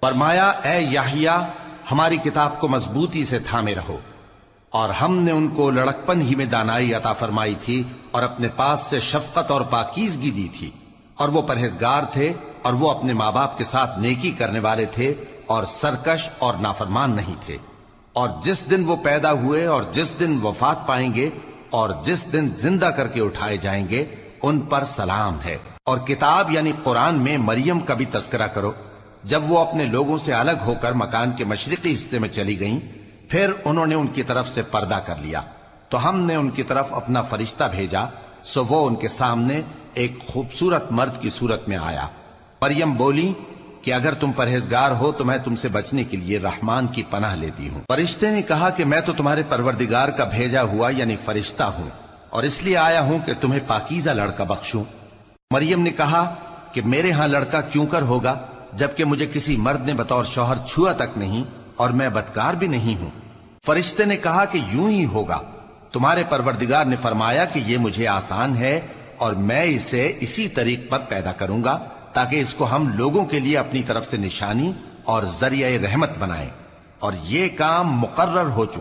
فرمایا اے یحییٰ ہماری کتاب کو مضبوطی سے تھامے رہو، اور ہم نے ان کو لڑکپن ہی میں دانائی عطا فرمائی تھی اور اپنے پاس سے شفقت اور پاکیزگی دی تھی، اور وہ پرہیزگار تھے اور وہ اپنے ماں باپ کے ساتھ نیکی کرنے والے تھے اور سرکش اور نافرمان نہیں تھے۔ اور جس دن وہ پیدا ہوئے اور جس دن وفات پائیں گے اور جس دن زندہ کر کے اٹھائے جائیں گے ان پر سلام ہے۔ اور کتاب یعنی قرآن میں مریم کا بھی تذکرہ کرو، جب وہ اپنے لوگوں سے الگ ہو کر مکان کے مشرقی حصے میں چلی گئیں، پھر انہوں نے ان کی طرف سے پردہ کر لیا، تو ہم نے ان کی طرف اپنا فرشتہ بھیجا، سو وہ ان کے سامنے ایک خوبصورت مرد کی صورت میں آیا۔ مریم بولی کہ اگر تم پرہیزگار ہو تو میں تم سے بچنے کے لیے رحمان کی پناہ لیتی ہوں۔ فرشتے نے کہا کہ میں تو تمہارے پروردگار کا بھیجا ہوا یعنی فرشتہ ہوں، اور اس لیے آیا ہوں کہ تمہیں پاکیزہ لڑکا بخشوں۔ مریم نے کہا کہ میرے ہاں لڑکا کیوں کر ہوگا جبکہ مجھے کسی مرد نے بطور شوہر چھوا تک نہیں اور میں بدکار بھی نہیں ہوں۔ فرشتے نے کہا کہ یوں ہی ہوگا، تمہارے پروردگار نے فرمایا کہ یہ مجھے آسان ہے اور میں اسے اسی طریق پر پیدا کروں گا تاکہ اس کو ہم لوگوں کے لیے اپنی طرف سے نشانی اور ذریعہ رحمت بنائیں، اور یہ کام مقرر ہو چکا۔